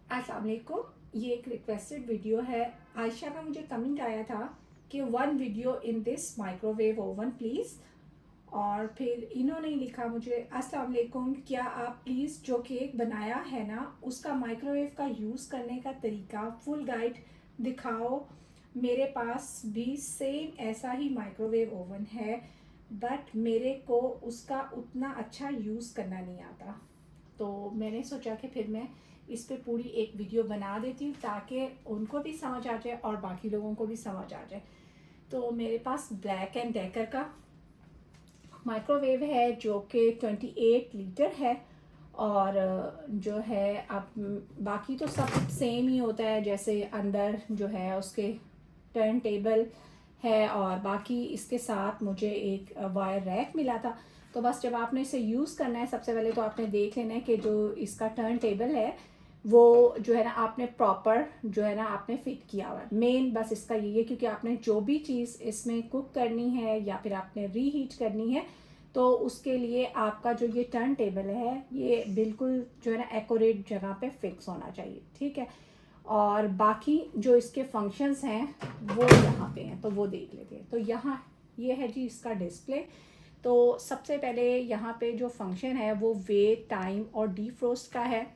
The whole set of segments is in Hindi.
अस्सलाम वालेकुम। ये एक रिक्वेस्टेड वीडियो है। आयशा का मुझे कमेंट आया था कि one video in this microwave oven please. और फिर इन्होंने लिखा मुझे, अस्सलाम वालेकुम, क्या आप प्लीज़ जो केक बनाया है ना उसका माइक्रोवेव का यूज़ करने का तरीका फुल गाइड दिखाओ। मेरे पास भी सेम ऐसा ही माइक्रोवेव ओवन है, बट मेरे को उसका उतना अच्छा यूज़ करना नहीं आता। तो मैंने सोचा कि फिर मैं इस पे पूरी एक वीडियो बना देती हूँ ताकि उनको भी समझ आ जाए और बाकी लोगों को भी समझ आ जाए। तो मेरे पास ब्लैक एंड डेकर का माइक्रोवेव है जो कि 28 लीटर है। और जो है अब बाकी तो सब सेम ही होता है, जैसे अंदर जो है उसके टर्न टेबल है और बाकी इसके साथ मुझे एक वायर रैक मिला था। तो बस जब आपने इसे यूज़ करना है सबसे पहले तो आपने देख लेना है कि जो इसका टर्न टेबल है वो जो है ना आपने प्रॉपर जो है ना आपने फिट किया हुआ है। मेन बस इसका यही है, क्योंकि आपने जो भी चीज़ इसमें कुक करनी है या फिर आपने रीहीट करनी है तो उसके लिए आपका जो ये टर्न टेबल है ये बिल्कुल जो है ना एक्यूरेट जगह पे फिक्स होना चाहिए, ठीक है। और बाकी जो इसके फंक्शंस हैं वो यहाँ पे हैं, तो वो देख लेते हैं। तो यहाँ ये है जी इसका डिस्प्ले। तो सबसे पहले यहाँ पे जो फंक्शन है वो वेट, टाइम और डीफ्रोस्ट का है।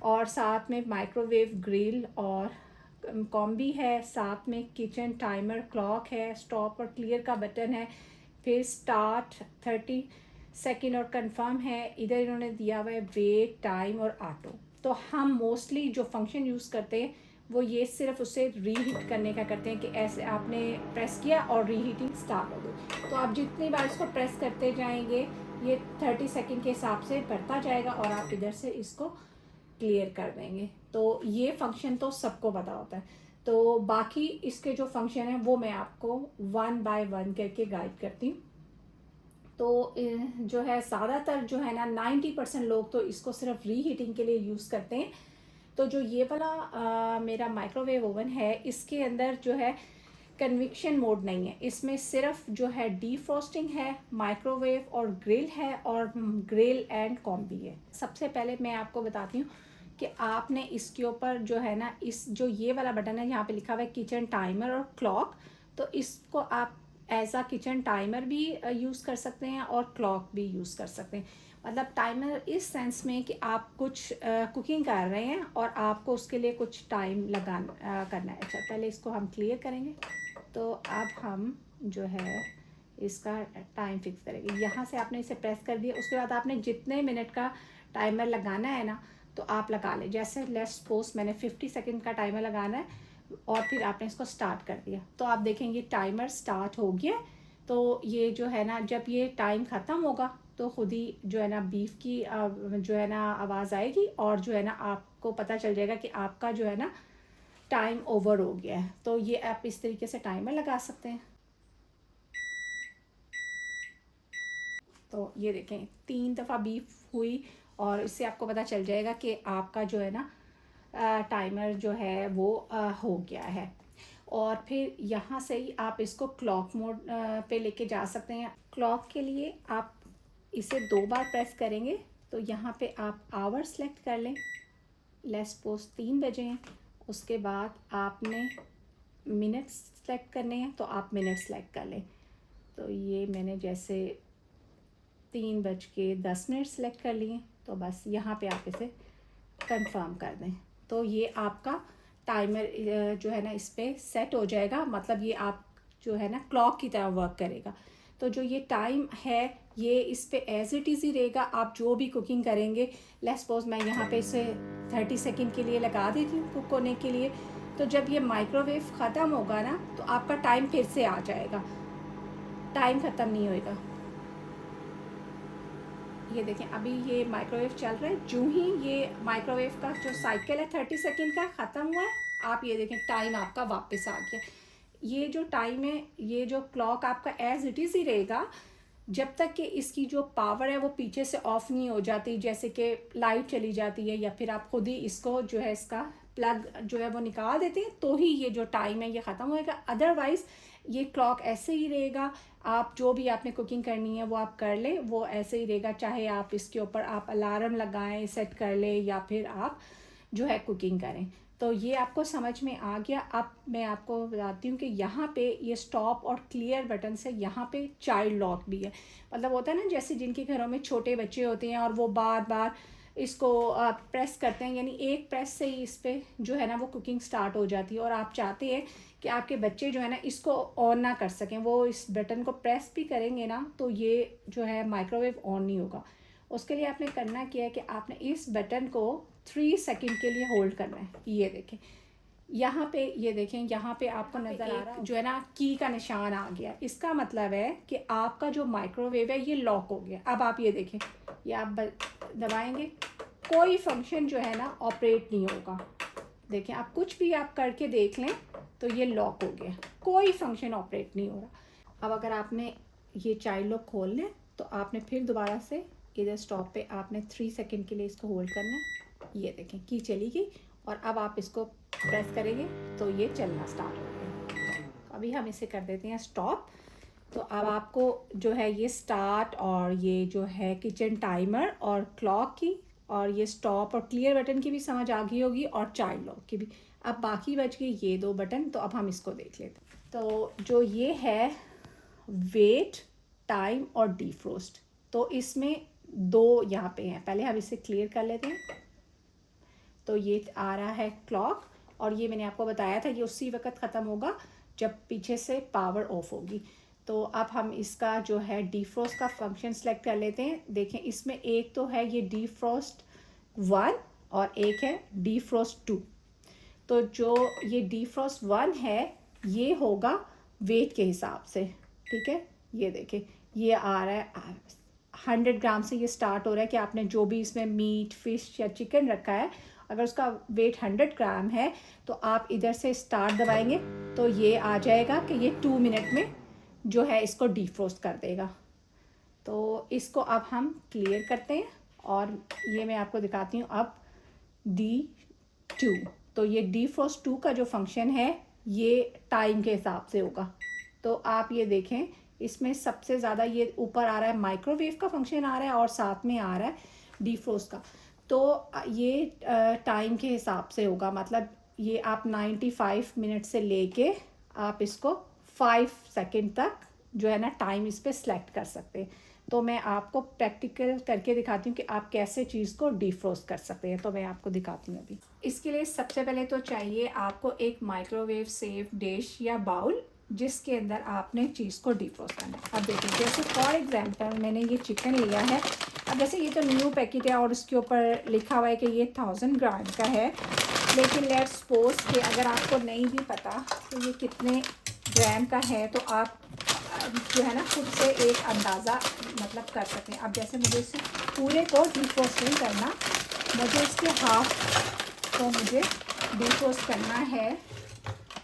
और साथ में माइक्रोवेव ग्रिल और कॉम्बी है, साथ में किचन टाइमर क्लॉक है, स्टॉप और क्लियर का बटन है, फिर स्टार्ट 30 सेकेंड और कंफर्म है। इधर इन्होंने दिया हुआ है वेट, टाइम और ऑटो। तो हम मोस्टली जो फंक्शन यूज़ करते हैं वो ये सिर्फ उसे रीहीट करने का करते हैं कि ऐसे आपने प्रेस किया और रीहीटिंग स्टार्ट हो गई। तो आप जितनी बार इसको प्रेस करते जाएंगे ये 30 सेकेंड के हिसाब से बढ़ता जाएगा और आप इधर से इसको क्लियर कर देंगे। तो ये फंक्शन तो सबको पता होता है। तो बाकी इसके जो फंक्शन है वो मैं आपको वन बाय वन करके गाइड करती हूँ। तो जो है ज़्यादातर जो है ना 90% लोग तो इसको सिर्फ रीहीटिंग के लिए यूज़ करते हैं। तो जो ये वाला मेरा माइक्रोवेव ओवन है इसके अंदर जो है कन्विक्शन मोड नहीं है, इसमें सिर्फ जो है डीफ्रॉस्टिंग है, माइक्रोवेव और ग्रिल है और ग्रिल एंड कॉम्बी है। सबसे पहले मैं आपको बताती हूँ कि आपने इसके ऊपर जो है ना इस जो ये वाला बटन है यहाँ पे लिखा हुआ है किचन टाइमर और क्लॉक। तो इसको आप एज आ किचन टाइमर भी यूज़ कर सकते हैं और क्लॉक भी यूज़ कर सकते हैं। मतलब टाइमर इस सेंस में कि आप कुछ कुकिंग कर रहे हैं और आपको उसके लिए कुछ टाइम करना है। अच्छा पहले इसको हम क्लियर करेंगे। तो अब हम जो है इसका टाइम फिक्स करेंगे। यहाँ से आपने इसे प्रेस कर दिया, उसके बाद आपने जितने मिनट का टाइमर लगाना है ना तो आप लगा लें। जैसे लेट्स सपोज मैंने 50 सेकेंड का टाइमर लगाना है और फिर आपने इसको स्टार्ट कर दिया तो आप देखेंगे टाइमर स्टार्ट हो गया। तो ये जो है ना जब ये टाइम ख़त्म होगा तो खुद ही जो है ना बीफ की जो है ना आवाज़ आएगी और जो है ना आपको पता चल जाएगा कि आपका जो है ना टाइम ओवर हो गया है। तो ये आप इस तरीके से टाइमर लगा सकते हैं। तो ये देखें 3 दफ़ा बीफ हुई और इससे आपको पता चल जाएगा कि आपका जो है ना टाइमर जो है वो हो गया है। और फिर यहाँ से ही आप इसको क्लॉक मोड पे लेके जा सकते हैं। क्लॉक के लिए आप इसे 2 बार प्रेस करेंगे तो यहाँ पे आप आवर सेलेक्ट कर लें। लेट्स सपोज 3 बजे हैं, उसके बाद आपने मिनट्स सेलेक्ट करने हैं तो आप मिनट सेलेक्ट कर लें। तो ये मैंने जैसे 3:10 सेलेक्ट कर लिए तो बस यहाँ पे आप इसे कंफर्म कर दें। तो ये आपका टाइमर जो है ना इस पर सेट हो जाएगा, मतलब ये आप जो है ना क्लॉक की तरह वर्क करेगा। तो जो ये टाइम है ये इस पे एज इट इज़ ही रहेगा। आप जो भी कुकिंग करेंगे, लेट्स सपोज मैं यहाँ पे इसे 30 सेकेंड के लिए लगा देती हूँ कुक होने के लिए। तो जब ये माइक्रोवेव ख़त्म होगा ना तो आपका टाइम फिर से आ जाएगा, टाइम ख़त्म नहीं होएगा। ये देखें अभी ये माइक्रोवेव चल रहा है, जो ही ये माइक्रोवेव का जो साइकिल है 30 सेकेंड का ख़त्म हुआ है, आप ये देखें टाइम आपका वापस आ गया। ये जो टाइम है ये जो क्लॉक आपका एज इट इज़ ही रहेगा जब तक कि इसकी जो पावर है वो पीछे से ऑफ नहीं हो जाती, जैसे कि लाइट चली जाती है या फिर आप खुद ही इसको जो है इसका प्लग जो है वो निकाल देते हैं तो ही ये जो टाइम है ये ख़त्म होएगा। अदरवाइज़ ये क्लॉक ऐसे ही रहेगा। आप जो भी आपने कुकिंग करनी है वो आप कर लें, वो ऐसे ही रहेगा। चाहे आप इसके ऊपर आप अलार्म लगाएं, सेट कर लें या फिर आप जो है कुकिंग करें। तो ये आपको समझ में आ गया। अब मैं आपको बताती हूँ कि यहाँ पे ये स्टॉप और क्लियर बटन से यहाँ पे चाइल्ड लॉक भी है। मतलब होता है ना, जैसे जिनके घरों में छोटे बच्चे होते हैं और वो बार बार इसको प्रेस करते हैं, यानी एक प्रेस से ही इस पर जो है ना वो कुकिंग स्टार्ट हो जाती है, और आप चाहते हैं कि आपके बच्चे जो है ना इसको ऑन ना कर सकें, वो इस बटन को प्रेस भी करेंगे ना तो ये जो है माइक्रोवेव ऑन नहीं होगा। उसके लिए आपने करना क्या है कि आपने इस बटन को 3 सेकंड के लिए होल्ड करना है। ये देखें यहाँ पे, ये देखें यहाँ पे आपको नज़र आ रहा है जो है ना की का निशान आ गया। इसका मतलब है कि आपका जो माइक्रोवेव है ये लॉक हो गया। अब आप ये देखें, ये आप दबाएंगे, कोई फंक्शन जो है ना ऑपरेट नहीं होगा। देखें, आप कुछ भी आप करके देख लें तो ये लॉक हो गया, कोई फंक्शन ऑपरेट नहीं हो रहा। अब अगर आपने ये चाइल्ड लॉक खोल लें तो आपने फिर दोबारा से इधर स्टॉप पे आपने 3 सेकंड के लिए इसको होल्ड करना है। ये देखें की चली गई, और अब आप इसको प्रेस करेंगे तो ये चलना स्टार्ट हो गया। अभी हम इसे कर देते हैं स्टॉप। तो अब आपको जो है ये स्टार्ट और ये जो है किचन टाइमर और क्लॉक की और ये स्टॉप और क्लियर बटन की भी समझ आ गई होगी, और चाइल्ड लॉक की भी। अब बाकी बच गए ये 2 बटन, तो अब हम इसको देख लेते हैं। तो जो ये है वेट, टाइम और डिफ्रोस्ट, तो इसमें 2 यहाँ पे हैं। पहले हम इसे क्लियर कर लेते हैं। तो ये आ रहा है क्लॉक, और ये मैंने आपको बताया था ये उसी वक्त ख़त्म होगा जब पीछे से पावर ऑफ होगी। तो अब हम इसका जो है डिफ्रोस्ट का फंक्शन सेलेक्ट कर लेते हैं। देखें इसमें एक तो है ये डिफ्रोस्ट 1 और एक है डिफ्रोस्ट 2। तो जो ये डिफ्रोस्ट 1 है ये होगा वेट के हिसाब से, ठीक है। ये देखें ये आ रहा है 100 ग्राम से ये स्टार्ट हो रहा है कि आपने जो भी इसमें मीट, फिश या चिकन रखा है, अगर उसका वेट 100 ग्राम है तो आप इधर से स्टार्ट दबाएंगे तो ये आ जाएगा कि ये 2 मिनट में जो है इसको डिफ्रोस्ट कर देगा। तो इसको अब हम क्लियर करते हैं, और ये मैं आपको दिखाती हूँ अब D2। तो ये डिफ्रोस्ट 2 का जो फंक्शन है ये टाइम के हिसाब से होगा। तो आप ये देखें इसमें सबसे ज़्यादा ये ऊपर आ रहा है माइक्रोवेव का फंक्शन आ रहा है, और साथ में आ रहा है डिफ्रोस्ट का। तो ये टाइम के हिसाब से होगा, मतलब ये आप 95 मिनट से लेके आप इसको 5 सेकंड तक जो है ना टाइम इस पर सेलेक्ट कर सकते हैं। तो मैं आपको प्रैक्टिकल करके दिखाती हूँ कि आप कैसे चीज़ को डिफ्रोस्ट कर सकते हैं। तो मैं आपको दिखाती हूँ अभी। इसके लिए सबसे पहले तो चाहिए आपको एक माइक्रोवेव सेफ डिश या बाउल जिसके अंदर आपने चीज़ को डिफ्रोस्ट करना है। अब देखिए जैसे फॉर एग्जांपल मैंने ये चिकन लिया है। अब जैसे ये तो न्यू पैकेट है और उसके ऊपर लिखा हुआ है कि ये 1000 ग्राम का है, लेकिन लेट्स सपोज कि अगर आपको नहीं भी पता कि ये कितने ग्राम का है तो आप जो है ना खुद से एक अंदाज़ा मतलब कर सकते हैं। अब जैसे मुझे इसे पूरे को डिफ्रोस्ट नहीं करना, मुझे इसके हाफ को मुझे डिफ्रोस्ट करना है,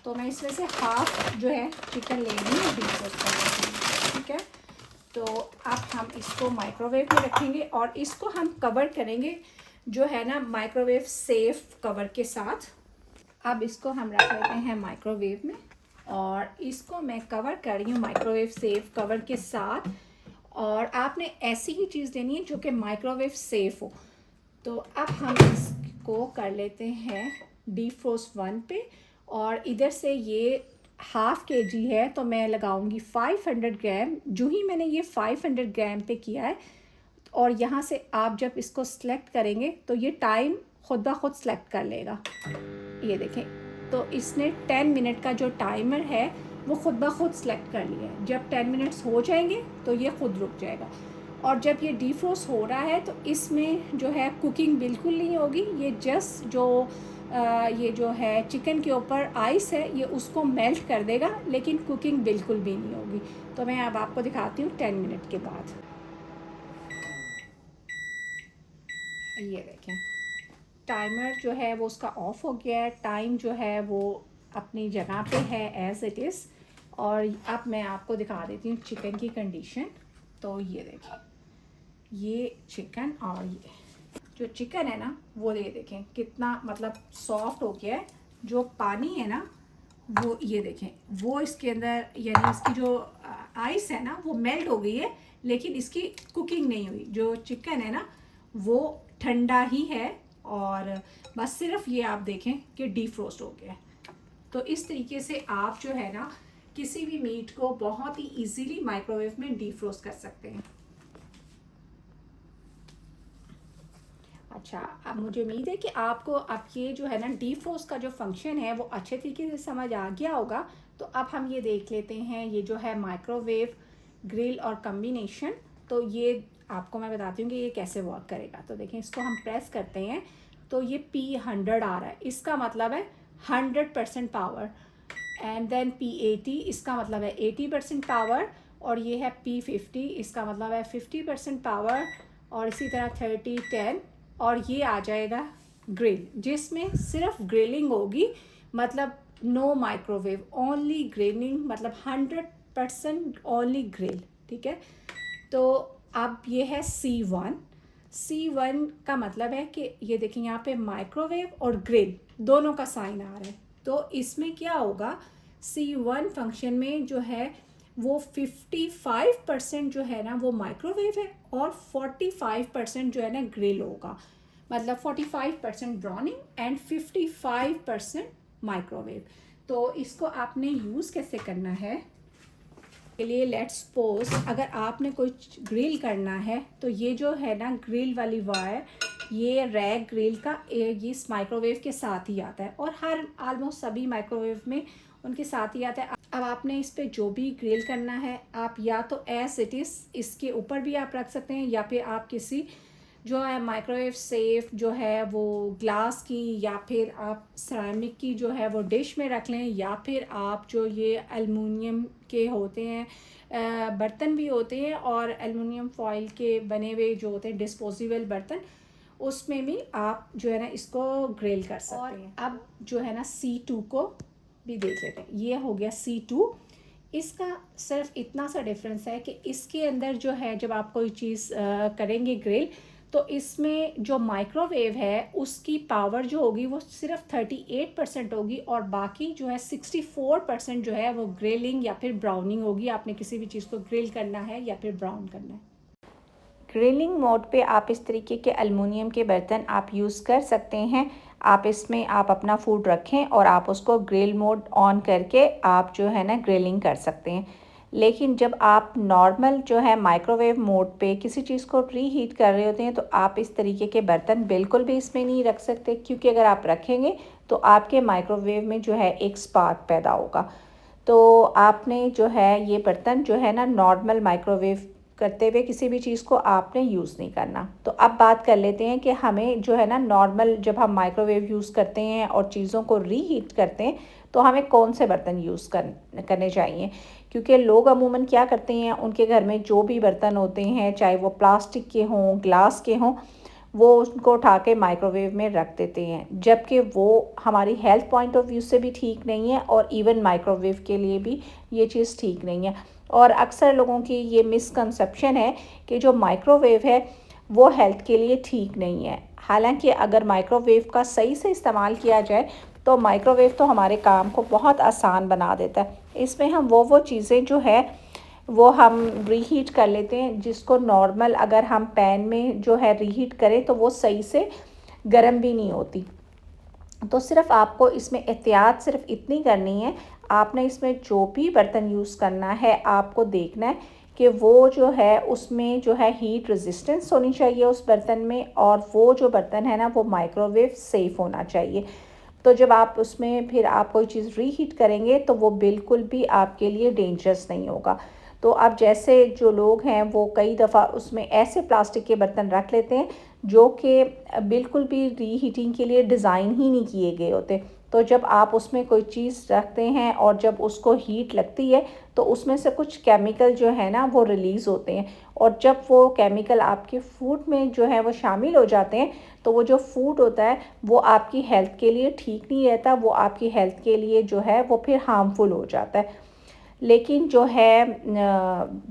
तो मैं इसमें से हाफ जो है चिकन ले रही हूँ डिफ्रोस्ट करने के लिए, ठीक है। तो अब हम इसको माइक्रोवेव में रखेंगे और इसको हम कवर करेंगे जो है ना माइक्रोवेव सेफ कवर के साथ। अब इसको हम रख लेते हैं माइक्रोवेव में, और इसको मैं कवर कर रही हूँ माइक्रोवेव सेफ कवर के साथ। और आपने ऐसी ही चीज़ देनी है जो कि माइक्रोवेव सेफ हो। तो अब हम इसको कर लेते हैं डिफ्रोस्ट 1 पे, और इधर से ये ½ kg है तो मैं लगाऊंगी 500 ग्राम। जो ही मैंने ये 500 ग्राम पे किया है, और यहाँ से आप जब इसको सेलेक्ट करेंगे तो ये टाइम खुद ब खुद सेलेक्ट कर लेगा। ये देखें तो इसने 10 मिनट का जो टाइमर है वो खुद ब खुद सेलेक्ट कर लिया है। जब 10 मिनट्स हो जाएंगे तो ये खुद रुक जाएगा। और जब ये डिफ्रोस्ट हो रहा है तो इसमें जो है कुकिंग बिल्कुल नहीं होगी। ये जस्ट जो ये जो है चिकन के ऊपर आइस है ये उसको मेल्ट कर देगा, लेकिन कुकिंग बिल्कुल भी नहीं होगी। तो मैं अब आपको दिखाती हूँ 10 मिनट के बाद। ये देखें टाइमर जो है वो उसका ऑफ हो गया है, टाइम जो है वो अपनी जगह पे है एज़ इट इज़। और अब मैं आपको दिखा देती हूँ चिकन की कंडीशन। तो ये देखें ये चिकन, और ये जो चिकन है ना वो ये देखें कितना मतलब सॉफ्ट हो गया है। जो पानी है ना वो ये देखें वो इसके अंदर यानी इसकी जो आइस है ना वो मेल्ट हो गई है, लेकिन इसकी कुकिंग नहीं हुई। जो चिकन है ना वो ठंडा ही है, और बस सिर्फ ये आप देखें कि डीफ्रोस्ट हो गया है। तो इस तरीके से आप जो है ना किसी भी मीट को बहुत ही इजीली माइक्रोवेव में डीफ्रोस्ट कर सकते हैं। अच्छा, अब मुझे उम्मीद है कि आपको अब ये जो है ना डीफ्रोस्ट का जो फंक्शन है वो अच्छे तरीके से समझ आ गया होगा। तो अब हम ये देख लेते हैं ये जो है माइक्रोवेव, ग्रिल और कम्बिनेशन। तो ये आपको मैं बताती हूँ कि ये कैसे वर्क करेगा। तो देखें, इसको हम प्रेस करते हैं तो ये P100 आ रहा है, इसका मतलब है 100% पावर। एंड देन P80, इसका मतलब है 80% पावर। और ये है P50, इसका मतलब है 50% पावर। और इसी तरह 30, 10, और ये आ जाएगा ग्रिल, जिसमें सिर्फ ग्रिलिंग होगी, मतलब नो माइक्रोवेव, ओनली ग्रिलिंग, मतलब 100% ओनली ग्रिल। ठीक है। तो अब ये है C1 का मतलब है कि ये देखिए यहाँ पे माइक्रोवेव और ग्रिल दोनों का साइन आ रहा है। तो इसमें क्या होगा, C1 फंक्शन में जो है वो 55% जो है ना वो माइक्रोवेव है और 45% जो है ना ग्रिल होगा, मतलब 45% ब्राउनिंग एंड 55% माइक्रोवेव। तो इसको आपने यूज़ कैसे करना है के लिए, लेट्स सपोज अगर आपने कोई ग्रिल करना है तो ये जो है ना ग्रिल वाली वायर, ये रैक ग्रिल का ये इस माइक्रोवेव के साथ ही आता है और हर ऑलमोस्ट सभी माइक्रोवेव में उनके साथ ही आता है। अब आपने इस पे जो भी ग्रिल करना है, आप या तो एज इट इज़ इसके ऊपर भी आप रख सकते हैं, या फिर आप किसी जो है माइक्रोवेव सेफ जो है वो ग्लास की या फिर आप सिरेमिक की जो है वो डिश में रख लें, या फिर आप जो ये एलुमिनियम के होते हैं बर्तन भी होते हैं और एलुमिनियम फॉइल के बने हुए जो होते हैं डिस्पोजेबल बर्तन, उसमें भी आप जो है ना इसको ग्रिल कर सकते हैं। अब जो है ना C2 को भी देख लेते हैं। ये हो गया C2। इसका सिर्फ इतना सा डिफरेंस है कि इसके अंदर जो है जब आप कोई चीज़ करेंगे ग्रिल, तो इसमें जो माइक्रोवेव है उसकी पावर जो होगी वो सिर्फ 38% होगी और बाकी जो है 64% जो है वो ग्रिलिंग या फिर ब्राउनिंग होगी। आपने किसी भी चीज़ को ग्रिल करना है या फिर ब्राउन करना है। ग्रिलिंग मोड पे आप इस तरीके के एलुमिनियम के बर्तन आप यूज़ कर सकते हैं। आप इसमें आप अपना फूड रखें और आप उसको ग्रिल मोड ऑन करके आप जो है ना ग्रिलिंग कर सकते हैं। लेकिन जब आप नॉर्मल जो है माइक्रोवेव मोड पे किसी चीज़ को रीहीट कर रहे होते हैं तो आप इस तरीके के बर्तन बिल्कुल भी इसमें नहीं रख सकते, क्योंकि अगर आप रखेंगे तो आपके माइक्रोवेव में जो है एक स्पार्क पैदा होगा। तो आपने जो है ये बर्तन जो है ना नॉर्मल माइक्रोवेव करते हुए किसी भी चीज़ को आपने यूज़ नहीं करना। तो अब बात कर लेते हैं कि हमें जो है ना नॉर्मल जब हम माइक्रोवेव यूज़ करते हैं और चीज़ों को रीहीट करते हैं तो हमें कौन से बर्तन यूज़ करने चाहिए। क्योंकि लोग अमूमन क्या करते हैं, उनके घर में जो भी बर्तन होते हैं चाहे वो प्लास्टिक के हों, ग्लास के हों, वो उसको उठा के माइक्रोवेव में रख देते हैं, जबकि वो हमारी हेल्थ पॉइंट ऑफ व्यू से भी ठीक नहीं है और इवन माइक्रोवेव के लिए भी ये चीज़ ठीक नहीं है। और अक्सर लोगों की ये मिसकंसेप्शन है कि जो माइक्रोवेव है वो हेल्थ के लिए ठीक नहीं है। हालांकि अगर माइक्रोवेव का सही से इस्तेमाल किया जाए तो माइक्रोवेव तो हमारे काम को बहुत आसान बना देता है। इसमें हम वो चीज़ें जो है वो हम रीहीट कर लेते हैं, जिसको नॉर्मल अगर हम पैन में जो है रीहीट करें तो वो सही से गर्म भी नहीं होती। तो सिर्फ आपको इसमें एहतियात सिर्फ इतनी करनी है, आपने इसमें जो भी बर्तन यूज़ करना है आपको देखना है कि वो जो है उसमें जो है हीट रेजिस्टेंस होनी चाहिए उस बर्तन में, और वो जो बर्तन है ना वो माइक्रोवेव सेफ़ होना चाहिए। तो जब आप उसमें फिर आप कोई चीज़ रीहीट करेंगे तो वो बिल्कुल भी आपके लिए डेंजरस नहीं होगा। तो अब जैसे जो लोग हैं वो कई दफ़ा उसमें ऐसे प्लास्टिक के बर्तन रख लेते हैं जो कि बिल्कुल भी रीहीटिंग के लिए डिज़ाइन ही नहीं किए गए होते। तो जब आप उसमें कोई चीज़ रखते हैं और जब उसको हीट लगती है तो उसमें से कुछ केमिकल जो है ना वो रिलीज़ होते हैं, और जब वो केमिकल आपके फूड में जो है वो शामिल हो जाते हैं तो वो जो फूड होता है वो आपकी हेल्थ के लिए ठीक नहीं रहता, वो आपकी हेल्थ के लिए जो है वो फिर हार्मफुल हो जाता है। लेकिन जो है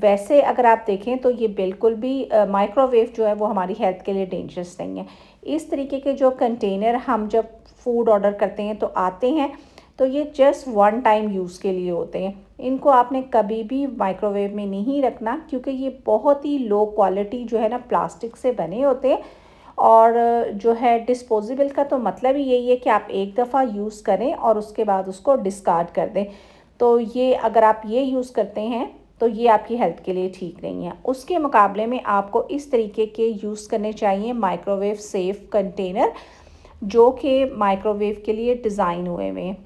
वैसे अगर आप देखें तो ये बिल्कुल भी माइक्रोवेव जो है वो हमारी हेल्थ के लिए डेंजरस नहीं है। इस तरीके के जो कंटेनर हम जब फूड ऑर्डर करते हैं तो आते हैं, तो ये जस्ट वन टाइम यूज़ के लिए होते हैं। इनको आपने कभी भी माइक्रोवेव में नहीं रखना, क्योंकि ये बहुत ही लो क्वालिटी जो है ना प्लास्टिक से बने होते हैं और जो है डिस्पोजेबल का तो मतलब ही यही है कि आप एक दफ़ा यूज़ करें और उसके बाद उसको डिस्कार्ड कर दें। तो ये अगर आप ये यूज़ करते हैं तो ये आपकी हेल्थ के लिए ठीक नहीं है। उसके मुकाबले में आपको इस तरीके के यूज़ करने चाहिए माइक्रोवेव सेफ़ कंटेनर, जो कि माइक्रोवेव के लिए डिज़ाइन हुए हुए हैं।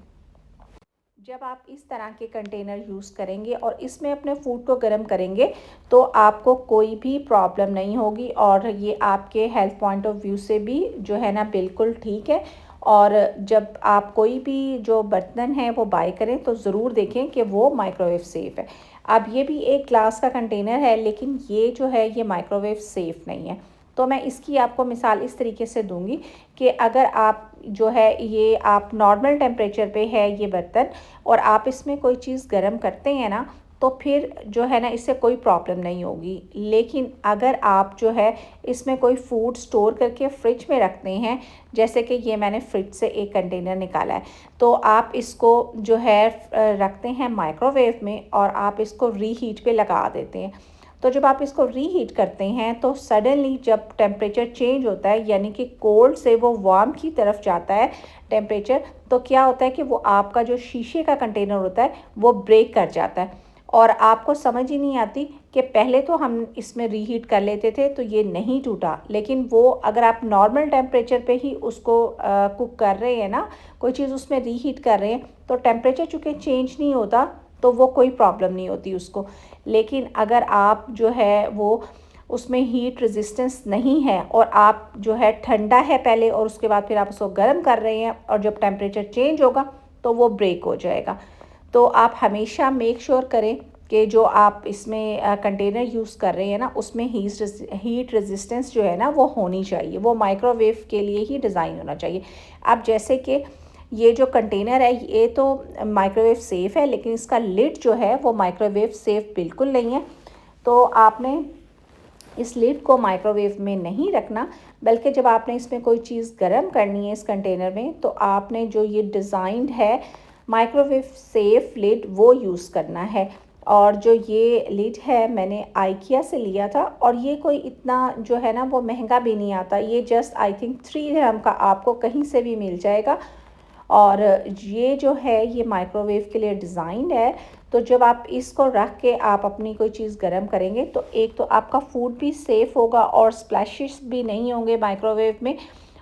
जब आप इस तरह के कंटेनर यूज़ करेंगे और इसमें अपने फूड को गर्म करेंगे तो आपको कोई भी प्रॉब्लम नहीं होगी और ये आपके हेल्थ पॉइंट ऑफ व्यू से भी जो है ना बिल्कुल ठीक है। और जब आप कोई भी जो बर्तन है वो बाय करें तो ज़रूर देखें कि वो माइक्रोवेव सेफ़ है। अब ये भी एक ग्लास का कंटेनर है, लेकिन ये जो है ये माइक्रोवेव सेफ़ नहीं है। तो मैं इसकी आपको मिसाल इस तरीके से दूंगी कि अगर आप जो है ये आप नॉर्मल टेम्परेचर पे है ये बर्तन और आप इसमें कोई चीज़ गर्म करते हैं ना, तो फिर जो है ना इससे कोई प्रॉब्लम नहीं होगी। लेकिन अगर आप जो है इसमें कोई फूड स्टोर करके फ्रिज में रखते हैं, जैसे कि ये मैंने फ्रिज से एक कंटेनर निकाला है, तो आप इसको जो है रखते हैं माइक्रोवेव में और आप इसको रीहीट पे लगा देते हैं। तो जब आप इसको रीहीट करते हैं तो सडनली जब टेम्परेचर चेंज होता है, यानी कि कोल्ड से वो वार्म की तरफ जाता है टेम्परेचर, तो क्या होता है कि वो आपका जो शीशे का कंटेनर होता है वो ब्रेक कर जाता है और आपको समझ ही नहीं आती कि पहले तो हम इसमें रीहीट कर लेते थे तो ये नहीं टूटा, लेकिन वो अगर आप नॉर्मल टेम्परेचर पे ही उसको कुक कर रहे हैं ना, कोई चीज़ उसमें रीहीट कर रहे हैं, तो टेम्परेचर चूँकि चेंज नहीं होता तो वो कोई प्रॉब्लम नहीं होती उसको। लेकिन अगर आप जो है वो उसमें हीट रेजिस्टेंस नहीं है और आप जो है ठंडा है पहले और उसके बाद फिर आप उसको गर्म कर रहे हैं और जब टेम्परेचर चेंज होगा तो वो ब्रेक हो जाएगा। तो आप हमेशा मेक श्योर करें कि जो आप इसमें कंटेनर यूज़ कर रहे हैं ना उसमें हीट रेजिस्टेंस जो है ना वो होनी चाहिए, वो माइक्रोवेव के लिए ही डिज़ाइन होना चाहिए। अब जैसे कि ये जो कंटेनर है ये तो माइक्रोवेव सेफ़ है, लेकिन इसका लिड जो है वो माइक्रोवेव सेफ़ बिल्कुल नहीं है। तो आपने इस लिड को माइक्रोवेव में नहीं रखना, बल्कि जब आपने इसमें कोई चीज़ गर्म करनी है इस कंटेनर में तो आपने जो ये डिज़ाइंड है माइक्रोवेव सेफ़ लिड वो यूज़ करना है। और जो ये लिड है मैंने आइकिया से लिया था और ये कोई इतना जो है ना वो महंगा भी नहीं आता, ये जस्ट आई थिंक 3 dirham का आपको कहीं से भी मिल जाएगा। और ये जो है ये माइक्रोवेव के लिए डिज़ाइन है। तो जब आप इसको रख के आप अपनी कोई चीज़ गर्म करेंगे तो एक तो आपका फूड भी सेफ़ होगा और स्प्लैशेस भी नहीं होंगे माइक्रोवेव में।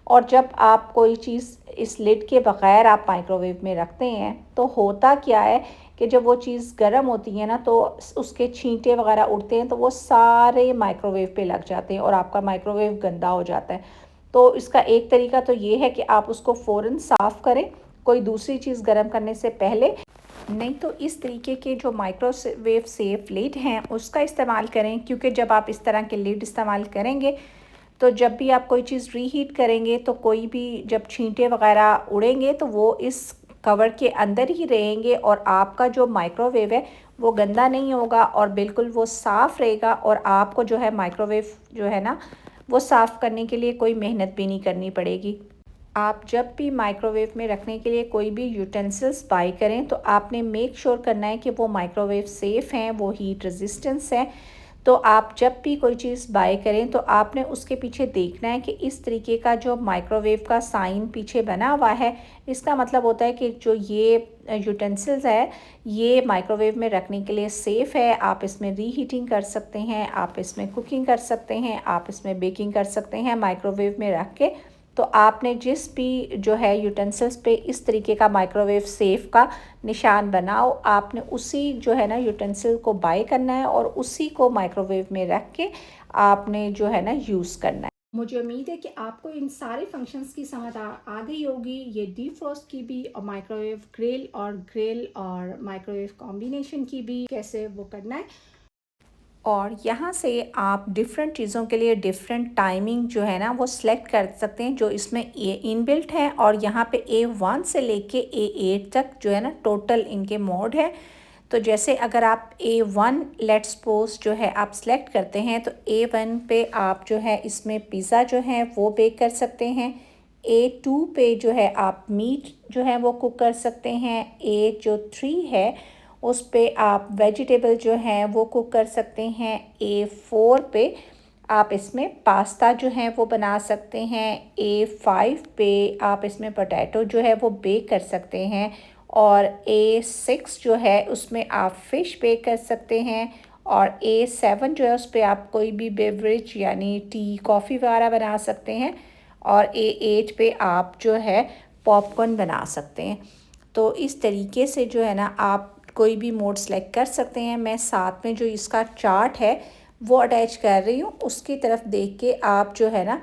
और जब आप कोई चीज़ इस लिड के बग़ैर आप माइक्रोवेव में रखते हैं तो होता क्या है कि जब वो चीज़ गर्म होती है ना तो उसके छींटे वगैरह उड़ते हैं तो वो सारे माइक्रोवेव पे लग जाते हैं और आपका माइक्रोवेव गंदा हो जाता है। तो इसका एक तरीका तो ये है कि आप उसको फ़ौरन साफ़ करें कोई दूसरी चीज़ गर्म करने से पहले, नहीं तो इस तरीके के जो माइक्रोवेव सेफ लिड हैं उसका इस्तेमाल करें। क्योंकि जब आप इस तरह के लिड इस्तेमाल करेंगे तो जब भी आप कोई चीज़ रीहीट करेंगे तो कोई भी जब छींटे वगैरह उड़ेंगे तो वो इस कवर के अंदर ही रहेंगे और आपका जो माइक्रोवेव है वो गंदा नहीं होगा और बिल्कुल वो साफ़ रहेगा और आपको जो है माइक्रोवेव जो है ना वो साफ़ करने के लिए कोई मेहनत भी नहीं करनी पड़ेगी। आप जब भी माइक्रोवेव में रखने के लिए कोई भी यूटेंसिल्स बाय करें तो आपने मेक श्योर करना है कि वो माइक्रोवेव सेफ़ हैं, वो हीट रेजिस्टेंस हैं। तो आप जब भी कोई चीज़ बाय करें तो आपने उसके पीछे देखना है कि इस तरीके का जो माइक्रोवेव का साइन पीछे बना हुआ है, इसका मतलब होता है कि जो ये यूटेंसिल्स है ये माइक्रोवेव में रखने के लिए सेफ़ है। आप इसमें रीहीटिंग कर सकते हैं, आप इसमें कुकिंग कर सकते हैं, आप इसमें बेकिंग कर सकते हैं माइक्रोवेव में रख के। तो आपने जिस भी जो है यूटेंसिल्स पे इस तरीके का माइक्रोवेव सेफ़ का निशान बनाओ, आपने उसी जो है ना यूटेंसिल को बाय करना है और उसी को माइक्रोवेव में रख के आपने जो है ना यूज़ करना है। मुझे उम्मीद है कि आपको इन सारे फंक्शंस की समझ आ गई होगी, ये डीफ्रॉस्ट की भी और माइक्रोवेव ग्रिल और माइक्रोवेव कॉम्बिनेशन की भी कैसे वो करना है। और यहाँ से आप डिफरेंट चीज़ों के लिए डिफरेंट टाइमिंग जो है ना वो सिलेक्ट कर सकते हैं जो इसमें इनबिल्ट है। और यहाँ पे A1 से लेके A8 तक जो है ना टोटल इनके मोड है। तो जैसे अगर आप A1 लेट्स सपोज जो है आप सिलेक्ट करते हैं तो A1 पे आप जो है इसमें पिज़्ज़ा जो है वो बेक कर सकते हैं। A2 पे जो है आप मीट जो है वो कुक कर सकते हैं। A3 है उस पे आप वेजिटेबल जो हैं वो कुक कर सकते हैं। A4 पे आप इसमें पास्ता जो है वो बना सकते हैं। A5 पे आप इसमें पोटैटो जो है वो बेक कर सकते हैं और A6 जो है उसमें आप फ़िश बेक कर सकते हैं और A7 जो है उस पर आप कोई भी बेवरेज यानी टी कॉफ़ी वगैरह बना सकते हैं और A8 पे आप जो है पॉपकॉर्न बना सकते हैं। तो इस तरीके से जो है ना आप कोई भी मोड सेलेक्ट कर सकते हैं। मैं साथ में जो इसका चार्ट है वो अटैच कर रही हूँ, उसकी तरफ देख के आप जो है ना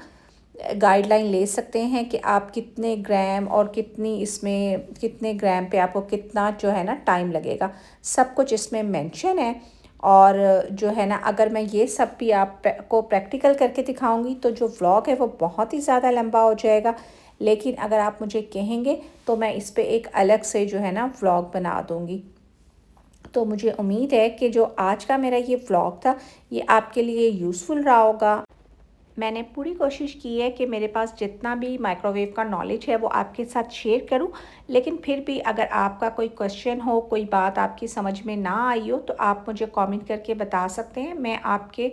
गाइडलाइन ले सकते हैं कि आप कितने ग्राम और कितनी इसमें कितने ग्राम पे आपको कितना जो है ना टाइम लगेगा, सब कुछ इसमें मेंशन है। और जो है ना अगर मैं ये सब भी आपको प्रैक्टिकल करके दिखाऊंगी तो जो व्लॉग है वो बहुत ही ज़्यादा लंबा हो जाएगा, लेकिन अगर आप मुझे कहेंगे तो मैं इस पे एक अलग से जो है ना व्लॉग बना दूँगी। तो मुझे उम्मीद है कि जो आज का मेरा ये व्लॉग था ये आपके लिए यूज़फुल रहा होगा। मैंने पूरी कोशिश की है कि मेरे पास जितना भी माइक्रोवेव का नॉलेज है वो आपके साथ शेयर करूं, लेकिन फिर भी अगर आपका कोई क्वेश्चन हो, कोई बात आपकी समझ में ना आई हो तो आप मुझे कमेंट करके बता सकते हैं। मैं आपके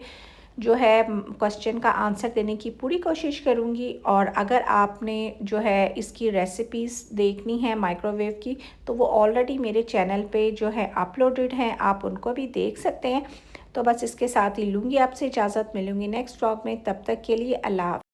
जो है क्वेश्चन का आंसर देने की पूरी कोशिश करूंगी। और अगर आपने जो है इसकी रेसिपीज़ देखनी है माइक्रोवेव की तो वो ऑलरेडी मेरे चैनल पे जो है अपलोडेड हैं, आप उनको भी देख सकते हैं। तो बस इसके साथ ही लूँगी आपसे इजाज़त, मिलूँगी नेक्स्ट व्लॉग में, तब तक के लिए अल्लाह हाफ़िज़।